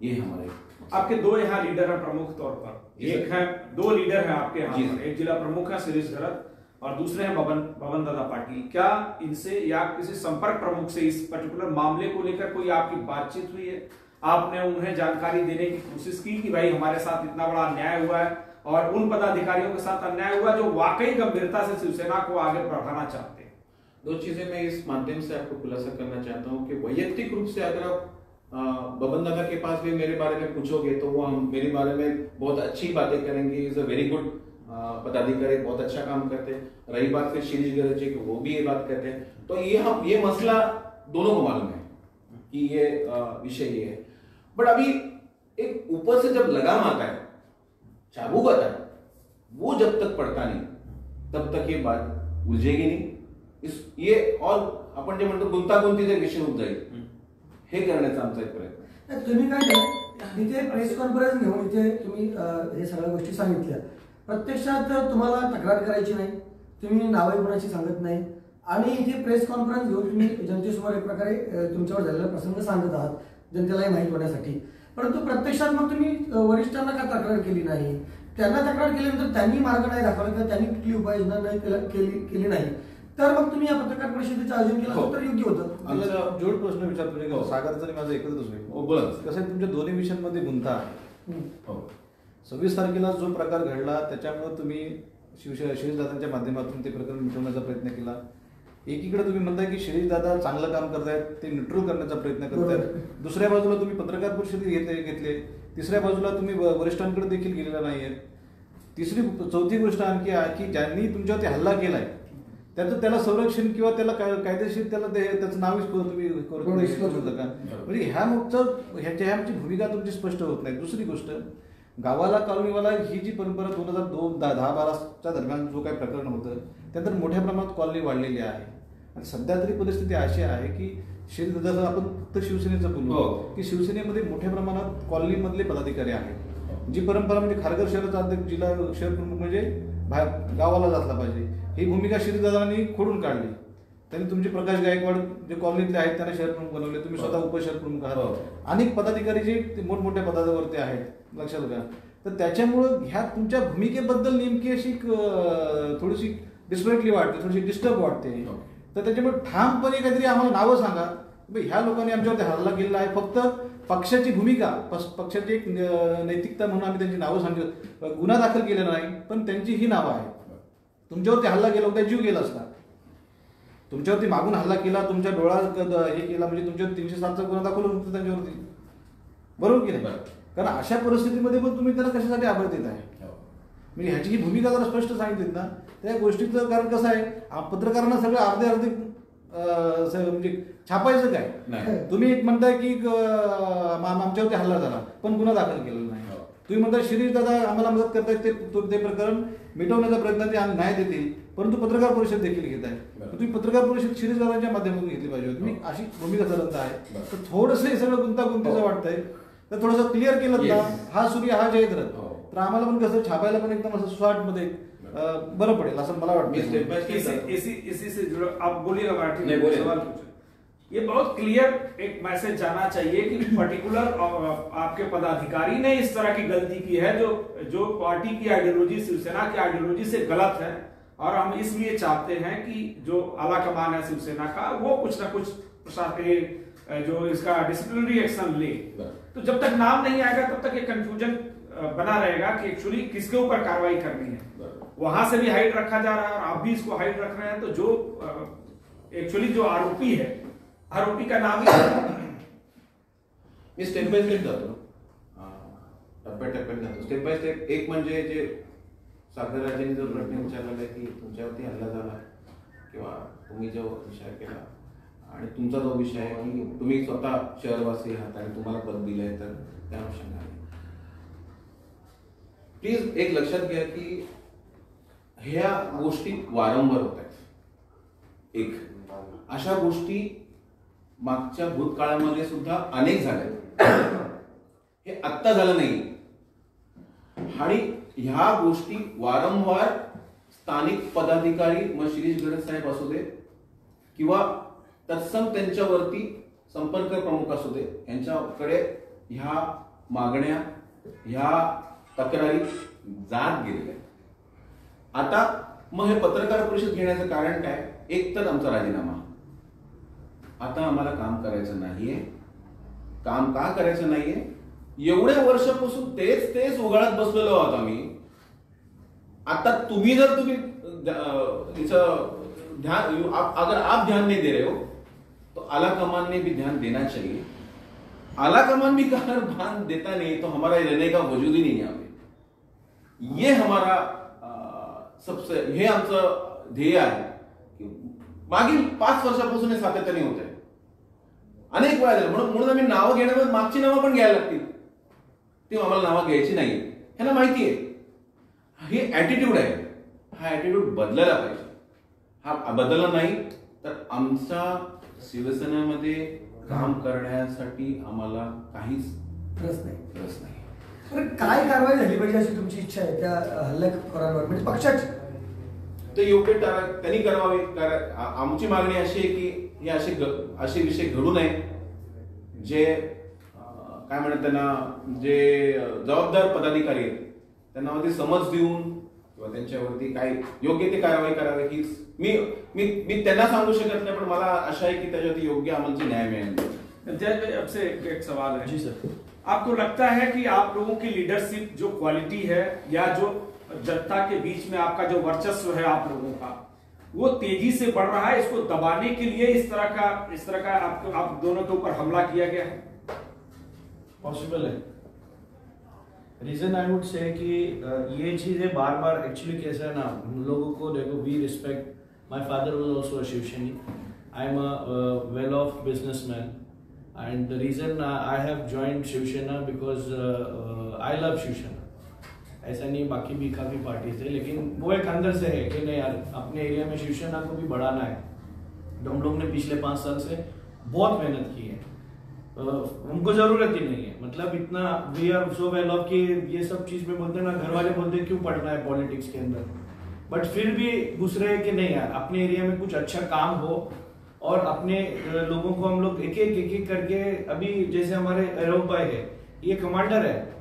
ये हमारे, आपके दो यहाँ लीडर हैं प्रमुख तौर पर, एक है, दो लीडर हैं आपके यहाँ पर, एक जिला प्रमुख है शिरीष घरत और दूसरे हैं बबन दादा पाटिल। क्या इनसे या किसी संपर्क प्रमुख से इस पर्टिकुलर मामले को लेकर कोई आपकी बातचीत हुई है? आपने उन्हें जानकारी देने की कोशिश की कि भाई हमारे साथ इतना बड़ा अन्याय हुआ है और उन पदाधिकारियों के साथ अन्याय हुआ जो वाकई गंभीरता से शिवसेना को आगे बढ़ाना चाहते हैं? दो चीजें मैं इस माध्यम से आपको खुलासा करना चाहता हूं कि वैयक्तिक रूप से अगर आप बबन दादा के पास भी मेरे बारे में पूछोगे तो वो हम मेरे बारे में बहुत अच्छी बातें करेंगे। इज अ वेरी गुड पदाधिकारी, बहुत अच्छा काम करते हैं। रही बात फिर शिरीष घरत जी की, वो भी ये बात कहते हैं। तो ये मसला दोनों को मालूम है कि ये विषय ये है, बट अभी एक ऊपर से जब लगाम आता है, चाबुक आता है, वो जब तक पड़ता नहीं तब तक ये बात उलझेगी नहीं। ये और आपण जे म्हणतो गुंतागुंतीचे विषय होत जाईल, हे करण्याचा आमचा एक प्रयत्न। तुम्ही काय केलं, इथे प्रेस कॉन्फरन्स घेऊन इथे तुम्ही हे सगळ्या गोष्टी सांगितल्या, प्रत्यक्षात तुम्हाला तक्रार करायची नाही, तुम्ही नावे कोणाची सांगत नाही, आणि इथे प्रेस कॉन्फरन्स घेऊन तुम्ही जनतेसमोर एक प्रकारे तुमच्यावर झालेला प्रसंग सांगत आहात जनतेलाही माहीत होण्यासाठी। परंतु प्रत्यक्षात मग तुम्ही वरिष्ठांना का तक्रार केली नाही? त्यांना तक्रार केल्यानंतर त्यांनी मार्ग नाही दाखवला किंवा त्यांनी कुठली उपाययोजना नाही केली नाही, तर मग तुम्ही या पत्रकार परिषदेचं आयोजन केलं तर योग्य होतं। आमचा जोड प्रश्न विचारतो, सागर जरी माझं एकत्रच होईल, बोला कसं आहे, तुमच्या दोन्ही विषयांमध्ये गुंता आहे। 26 तारखेला जो प्रकार घडला त्याच्यामुळे तुम्ही शिरीष दादांच्या माध्यमातून ते प्रकरण मिटवण्याचा प्रयत्न केला। एकीकडे तुम्ही म्हणताय की शिरीष दादा चांगलं काम करतायत, ते न्यूट्रल करण्याचा प्रयत्न करतायत, दुसऱ्या बाजूला तुम्ही पत्रकार परिषदेत घेतले, तिसऱ्या बाजूला तुम्ही वरिष्ठांकडे देखील गेलेला नाहीये। चौथी गोष्ट आणखी आहे की ज्यांनी तुमच्यावरती हल्ला केलाय त्याला संरक्षण किंवा त्याला कायदेशीर त्याचं नावच तुम्ही करू का? म्हणजे ह्याची भूमिका तुमची स्पष्ट होत नाही। दुसरी गोष्ट, गावाला कॉलनीवाला ही जी परंपरा 2010-12च्या दरम्यान जो काही प्रकरण होतं त्यानंतर मोठ्या प्रमाणात कॉलनी वाढलेली आहे, आणि सध्या तरी परिस्थिती अशी आहे की जसं आपण फक्त शिवसेनेचं बोललो की शिवसेनेमध्ये मोठ्या प्रमाणात कॉलनीमधले पदाधिकारी आहेत। जी परंपरा म्हणजे खारघर शहराचा अध्यक्ष, जिल्हा शहर प्रमुख म्हणजे बाहेर गावाला जातला पाहिजे, ही भूमिका शिरीषदादांनी खोडून काढली। त्यांनी तुमचे प्रकाश गायकवाड जे कॉलनीतले आहेत त्यांना शहर प्रमुख बनवले, तुम्ही स्वतः उपशहर प्रमुख आहात, अनेक पदाधिकारी जे मोठमोठ्या पदावरती आहेत, लक्षात घ्या। तर त्याच्यामुळं ह्या तुमच्या भूमिकेबद्दल नेमकी अशी थोडीशी डिस्परेटली वाटते, थोडीशी डिस्टर्ब वाटते। तर त्याच्यामुळे ठामपणे काहीतरी आम्हाला नावं सांगा, ह्या लोकांनी आमच्यावरती हल्ला केलेला आहे, फक्त पक्षाची भूमिका, पक्षाची एक नैतिकता म्हणून आम्ही त्यांची नावं सांगितलं, गुन्हा दाखल केलेला नाही, पण त्यांची ही नावं आहेत। तुमच्यावरती हल्ला केला होता, जीव गेला असता, तुमच्यावरती मागून हल्ला केला, तुमच्या डोळा हे केला, म्हणजे तुमच्यावर 307चा गुन्हा दाखल होता त्यांच्यावरती, बरोबर की नाही? कारण अशा परिस्थितीमध्ये पण तुम्ही त्याला कशासाठी आभार देत आहे? म्हणजे ह्याची ही भूमिका जरा स्पष्ट सांगितलीत ना, त्या गोष्टीचं कारण कसं आहे, पत्रकारांना सगळं अर्धे म्हणजे छापायचं काय? तुम्ही एक म्हणताय की आमच्यावरती हल्ला झाला पण गुन्हा दाखल केलेला नाही, तुम्ही म्हणताय शिरीष दादा आम्हाला मदत करतायत, ते प्रकरण मिटवण्याचा प्रयत्न ते न्याय देतील, परंतु पत्रकार परिषद देखील घेत आहे, तुम्ही पत्रकार परिषद शिरीष दादांच्या माध्यमातून घेतली पाहिजे। तुम्ही अशी भूमिका चालत आहे, तर थोडंसं हे सगळं गुंतागुंतीचं वाटतंय, तर थोडंसं क्लिअर केलं ना, हा सूर्य हा जय करत, तर आम्हाला पण कसं छापायला पण एकदम असं स्वाट मध्ये बरं पडेल असं मला वाटतं। इसी से जुड़ा आप बोलिएगा मराठी में सवाल पूछे। ये बहुत क्लियर एक मैसेज जाना चाहिए कि पर्टिकुलर आपके पदाधिकारी ने इस तरह की गलती की है जो पार्टी की आइडियोलॉजी, शिवसेना की आइडियोलॉजी से गलत है, और हम इसलिए चाहते हैं कि जो आला कमान है शिवसेना का वो कुछ ना कुछ प्रशासन जो इसका डिसिप्लिनरी एक्शन ले। तो जब तक नाम नहीं आएगा तब तक ये कंफ्यूजन बना रहेगा कि एक्चुअली किसके ऊपर कार्रवाई करनी है। वहां से भी हाइट रखा जा रहा है और आप भी इसको हाइट रख रहे हैं, तो जो एक्चुअली जो आरोपी है, आरोपी का नाम मी स्टेप बाय स्टेप जातो, टप्प्याटप्प्याने जातो, स्टेप बाय स्टेप. एक म्हणजे जे सागरराजेंनी जो प्रश्न विचारलेला आहे की तुमच्यावरती हल्ला झाला किंवा तुम्ही जो विचार केला आणि तुमचा जो विषय आहे की तुम्ही स्वतः शहरवासी आहात आणि तुम्हाला पद दिलंय, तर त्या अनुषंगाने प्लीज एक लक्षात घ्या की ह्या गोष्टी वारंवार होत आहेत. एक अशा गोष्टी मागच्या भूतकाळामध्ये सुद्धा अनेक झाल्या, हे आत्ता झालं नाही. आणि ह्या गोष्टी वारंवार स्थानिक पदाधिकारी, मग शिरीष गडद साहेब असू दे किंवा तत्सम त्यांच्यावरती संपर्क प्रमुख असू दे, यांच्याकडे ह्या मागण्या, ह्या तक्रारी जात गेलेल्या. आता मग हे पत्रकार परिषद घेण्याचं कारण काय? एक तर आमचा राजीनामा. आता आम्हाला काम करायचं नाहीये. काम का करायचं नाहीये? एवढ्या वर्षापासून तेच उगाळत बसलेलो आहोत आम्ही. आता तुम्ही जर ध्यान, अगर आप ध्यान नहीं दे रहे हो तो आला कमान ने भी ध्यान देना चाहिए. आला कमान भी अगर ध्यान देता नहीं तो हमारा रहने का वजूद ही नहीं है यहाँ पे. ये हमारा सबसे, हे आमचं ध्येय आहे की मागील 5 वर्षापासून हे सातत्याने होत आहे. अनेक वेळा झालं, म्हणून आम्ही नावं घेण्यामध्ये मागची नावं पण घ्यायला लागतील. ती आम्हाला नावं घ्यायची नाही, ह्यांना माहिती आहे. हे ऍटिट्यूड आहे, हा ऍटिट्यूड बदलायला पाहिजे. हा बदलला नाही तर आमचा शिवसेनेमध्ये काम करण्यासाठी आम्हाला काहीच रस नाही. नाही. काय कारवाई झाली पाहिजे अशी तुमची इच्छा आहे त्या हल्लेखोरांवर, म्हणजे पक्षाची? ते योग्य त्यांनी करावे. आमची मागणी अशी आहे की हे असे विषय घडू नये. जे काय म्हणतात त्यांना, जे जबाबदार पदाधिकारी आहेत त्यांना मध्ये समज देऊन किंवा त्यांच्यावरती काय योग्य ते कारवाई करावी. हीच मी त्यांना सांगू शकत नाही, पण मला आशा आहे की त्याच्यावरती योग्य आम्हाला न्याय मिळेल. आपसे एक सवाल है जी सर. आपको लगता है कि आप लोगों की लीडरशिप जो क्वालिटी है या जो जनता के बीच में आपका जो वर्चस्व है आप लोगों का, वो तेजी से बढ़ रहा है? इसको दबाने के लिए इस तरह का आप दोनों के ऊपर हमला किया गया है? पॉसिबल है. रीजन आई वुड से कि ये चीजें बार बार एक्चुअली कैसा है ना, हम लोगों को देखो, we respect, my father was also a Shivsaini, I am a well of businessman, and the reason I have joined Shivsena because I love Shivsena. ऐसा नहीं, बाकी भी काफी पार्टीज है, लेकिन वो एक अंदर से है कि नहीं यार, अपने एरिया में शिवसेना को भी बढ़ाना है. हम लोग ने पिछले 5 साल से बहुत मेहनत की है. हमको जरूरत ही नहीं है, मतलब इतना we are so well off कि ये सब चीज में बोलते ना, घर वाले बोलते क्यों पढ़ना है पॉलिटिक्स के अंदर, बट फिर भी घुस रहे कि नहीं यार, अपने एरिया में कुछ अच्छा काम हो और अपने लोगों को हम लोग एक एक करके, अभी जैसे हमारे अरोप भाई है, ये कमांडर है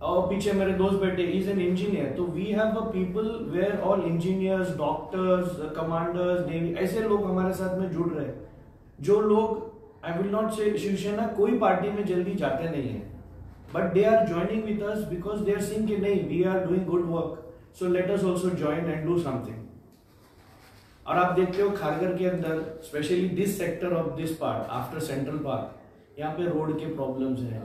और पीछे मेरे दोस्त बैठे, इज एन इंजीनियर. तो we have a people where all engineers, doctors, commanders, navy, ऐसे लोग हमारे साथ में जुड़ रहे हैं. जो लोग, आई विल नॉट से शिवसेना कोई पार्टी में जल्दी जाते नहीं है, but they are joining with us because they are seeing कि नहीं, we are doing good work, so let us also join and do something. और आप देखते हो खारगर के अंदर, specially this sector of this part after central park, यहाँ पे रोड के प्रॉब्लम्स हैं,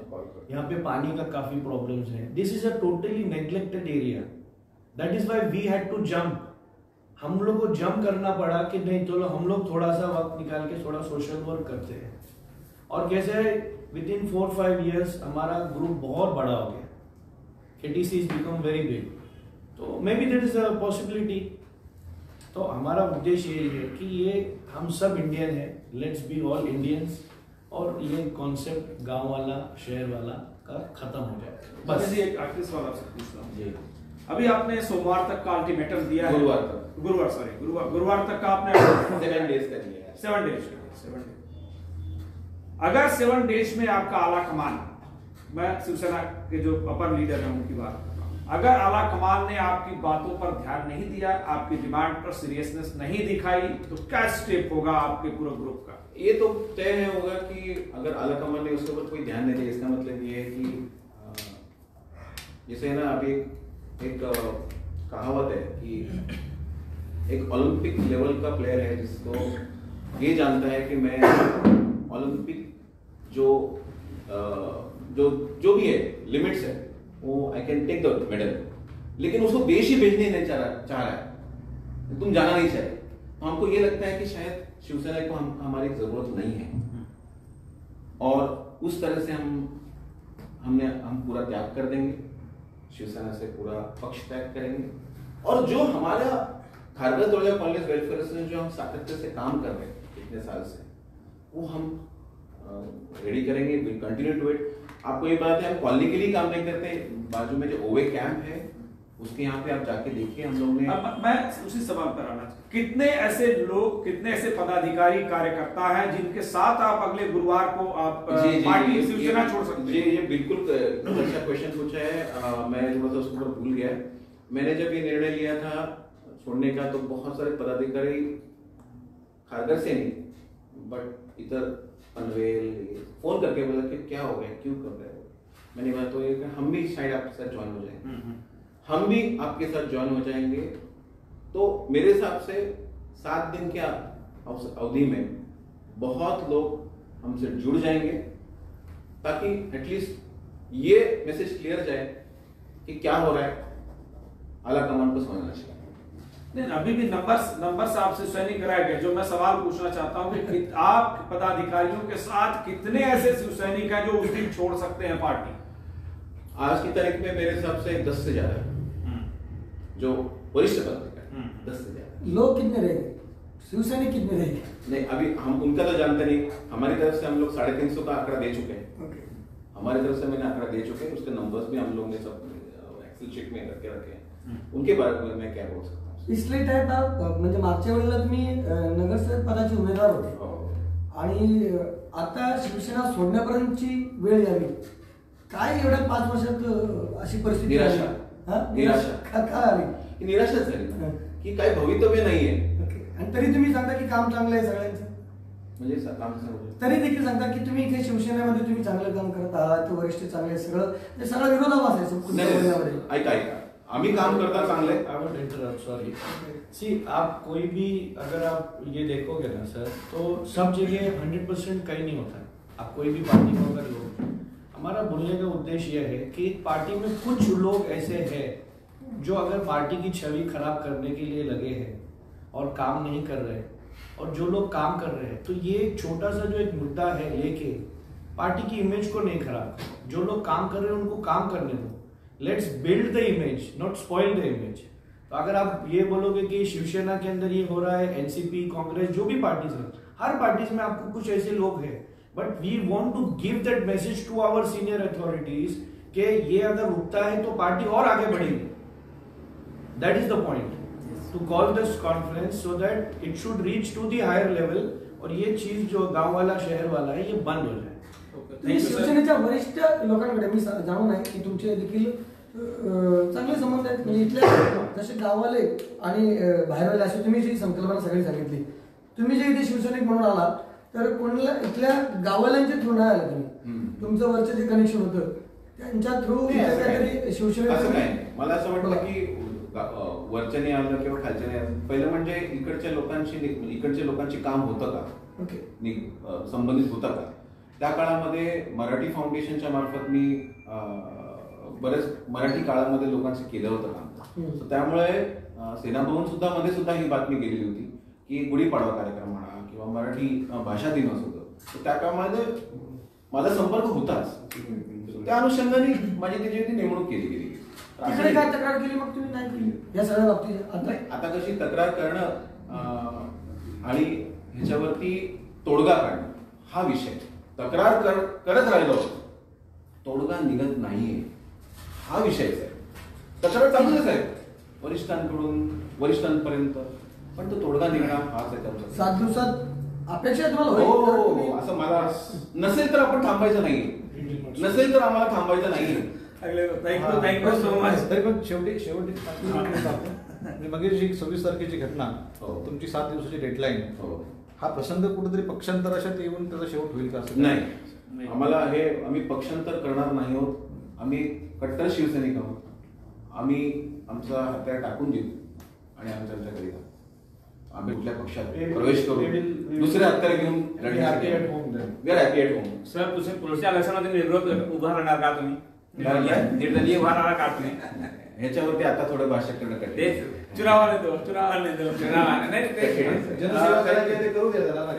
यहाँ पे पानी का काफी प्रॉब्लम्स हैं. This is a totally neglected area. That is why we had to jump. हम लोग को जंप करना पड़ा कि नहीं, चलो हम लोग थोड़ा सा वक्त निकाल के थोड़ा सोशल वर्क करते हैं. और कैसे विद इन 4-5 years हमारा ग्रुप बहुत बड़ा हो गया. KTC is become very big. तो maybe there is a possibility. तो हमारा उद्देश्य ये है कि ये हम सब इंडियन है, लेट्स बी ऑल इंडियंस, और ये कॉन्सेप्ट गांव वाला, शहर वाला का खत्म हो जाए. बस एक आखिरी सवाल आपसे पूछता हूँ. अभी आपने सोमवार तक का अल्टीमेटम दिया है, गुरुवार तक का आपने 7 days का दिया है. 7 days. अगर 7 days में आपका आला कमान, मैं शिवसेना के जो अपर लीडर है उनकी बात कर रहा हूँ, अगर आला कमान ने आपकी बातों पर ध्यान नहीं दिया, आपकी डिमांड पर सीरियसनेस नहीं दिखाई, तो क्या स्टेप होगा आपके पूरे ग्रुप का? ये तो तय होगा कि अगर आला कमान ने उसके ऊपर कोई ध्यान नहीं दिया, इसका मतलब ये है कि जैसे ना अभी एक कहावत है कि एक ओलंपिक लेवल का प्लेयर है जिसको ये जानता है कि मैं ओलंपिक जो भी है लिमिट्स है वो I can take the medal, लेकिन उसको देश ही भेजने नहीं चाह रहा है, तुम जाना नहीं चाहे। तो हमको ये लगता है कि शायद शिवसेना को हमारी जरूरत नहीं है, और उस तरह से हम पूरा त्याग कर देंगे, शिवसेना से पूरा पक्ष त्याग करेंगे, और जो हमारा खारघर तोड़जा कॉलेज वेलफेयर एसोसिएशन जो हम सातत्य से काम कर रहे हैं इतने साल से, वो हम रेडी करेंगे, विल कंटिन्यू टू इट। आपको ये पता है हम कॉलोनी के लिए काम नहीं करते, बाजू में जो ओवे कैंप है उसके यहाँ पे आप जाके देखिए, हम लोग ने मैं उसी सवाल पर आना चाहता हूं, कितने ऐसे लोग, कितने ऐसे पदाधिकारी कार्यकर्ता हैं जिनके साथ आप अगले गुरुवार को आप पार्टी शिवसेना छोड़ सकते हैं? ये बिल्कुल अच्छा क्वेश्चन पूछा है, मैं थोड़ा सा उसके ऊपर भूल गया। मैंने जब ये निर्णय लिया था छोड़ने का, तो बहुत सारे पदाधिकारी खारघर से नहीं बट इधर पनवेल फोन करके बोला कि क्या हो गया, क्यों कर रहे हो। मैंने कहा तो ये हम भी शायद आपके साथ ज्वाइन हो जाएंगे, हम भी आपके साथ ज्वाइन हो जाएंगे। तो मेरे हिसाब से 7 दिन के अवधि में बहुत लोग हमसे जुड़ जाएंगे, ताकि एटलीस्ट ये मैसेज क्लियर जाए कि क्या हो रहा है, आला कमान को समझना चाहिए। नहीं, अभी भी नंबर आपसे सैनिक रह गए। जो मैं सवाल पूछना चाहता हूं कि आप पदाधिकारियों के साथ कितने ऐसे शिव सैनिक हैं जो उस दिन छोड़ सकते हैं पार्टी? आज की तारीख में मेरे हिसाब से 10 से ज्यादा जो वरिष्ठ पदाधिकारी, 10 से ज्यादा। लोग कितने रहेंगे, शिवसैनिक कितने रहेंगे? नहीं, अभी हम उनका तो जानते नहीं। हमारी तरफ से हम लोग 350 का आंकड़ा दे चुके हैं। हमारी तरफ से मैंने आंकड़ा दे चुके हैं, उसके नंबर्स भी हम लोग ने सब एक्सेल शीट में करके रखे हैं। उनके बारे में मैं क्या बोल सकता हूँ? इसलिए टाइप म्हणजे मागच्या वेळेला तुम्ही नगरसेवक पदाचे उमेदवार होते आणि आता शिवसेना सोडण्यापर्यंतची वेळ यावी, काय एवढ्या 5 वर्षात अशी परिस्थिती निराशा का आली? निराशाच झाली की काही भवितव्य नाहीये, आणि तरी तुम्ही सांगता की काम चांगलं आहे सगळ्यांचं, म्हणजे काम चांगलं, तरी देखील सांगता की तुम्ही इथे शिवसेनेमध्ये तुम्ही चांगलं काम करत आहात, वरिष्ठ चांगले, सगळं विरोधाभास आहे. ऐका आम्ही काम करता चांगले. I would interrupt, sorry. See आप कोई भी अगर आप ये देखोगे ना सर, तो सब जगह 100% कहीं नहीं होता है. आप कोई भी पार्टी में अगर लोग, हमारा बोलने का उद्देश्य यह है कि पार्टी में कुछ लोग ऐसे हैं जो अगर पार्टी की छवि खराब करने के लिए लगे हैं और काम नहीं कर रहे, और जो लोग काम कर रहे हैं, तो ये एक छोटा सा जो एक मुद्दा है लेके पार्टी की इमेज को नहीं खराब करो. जो लोग काम कर रहे हैं उनको काम करने दो. Let's build the image, not spoil the image. तो अगर आप ये बोलोगे कि शिवसेना के अंदर ये हो रहा है, एनसीपी, कांग्रेस, जो भी पार्टीज है, हर पार्टीज में आपको कुछ ऐसे लोग हैं, but we want to give that message to our senior authorities कि ये अगर रुकता है तो पार्टी और आगे बढ़ेगी. That is the point, to call this conference so that it should reach to the higher level, और ये चीज जो गांव वाला शहर वाला है ये बंद हो जाए. शिवसेनेच्या वरिष्ठ लोकांकडे मी जाणून आहे की तुमचे देखील चांगले संबंध आहेत, म्हणजे इथले जसे गाववाले आणि बाहेरवाले अशी तुम्ही जी संकल्पना सगळी सांगितली, तुम्ही जे इथे शिवसैनिक म्हणून आला तर कोणाला इथल्या गाववाल्यांच्या थ्रू नाही आला, तुम्ही तुमचं वरचं जे कनेक्शन होतं त्यांच्या थ्रू काहीतरी शिवसेना. मला असं वाटतं की वरच्याने आलं किंवा खालच्याने आलं, पहिलं म्हणजे इकडच्या लोकांची काम होतं का, संबंधित होतं का. त्या काळामध्ये मराठी फाउंडेशनच्या मार्फत मी बरेच मराठी काळामध्ये लोकांचं केलं होतं काम. त्यामुळे सेना भवन सुद्धा ही बातमी गेलेली होती की गुढीपाडवा कार्यक्रम म्हणा किंवा मराठी भाषा दिवस होतं, तर त्या काळामध्ये माझा संपर्क होताच. त्या अनुषंगाने माझी त्याची नेमणूक केली गेली. काय तक्रार केली मग तुम्ही? नाही केली या सगळ्या बाबतीत. आता कशी तक्रार करणं आणि ह्याच्यावरती तोडगा काढणं हा विषय. तक्रार करत राहिलो, तोडगा निघत नाहीये हा विषयच आहे. तक्रार चालूच आहे वरिष्ठांपर्यंत, पण तो तोडगा निघणं हाच आहे. 7 दिवसात अपेक्षा तुम्हाला हो, असं मला नसेल तर आपण थांबायचं नाही, नसेल तर आम्हाला थांबायचं नाही. Thank you so much. तरी पण शेवटी मगेश 26 तारखेची घटना, हो. तुमची 7 दिवसाची डेडलाईन, हो. हा प्रसंग कुठेतरी पक्षांतराशात येऊन त्याचा शेवट होईल का असं? नाही, आम्हाला आम्ही पक्षांतर करणार नाही आहोत. आम्ही कट्टर शिवसैनिक आहोत. आम्ही आमचा हत्यार टाकून देऊ आणि आमच्या घरी जाऊ. आम्ही कुठल्या पक्षात प्रवेश करू, दुसरे हत्यार घेऊन लढण्यासाठी we are happy at home. Sir तुझे पुढच्या इलेक्शनमध्ये विरोध उभा राहणार का तुम्ही? निर्दलीय उभा राहणार का तुम्ही? ह्याच्यावरती आता थोडं भाष्य करणं चुनावाने दो नाही जनसेवा करायची आहे ते करू द्या त्याला ना.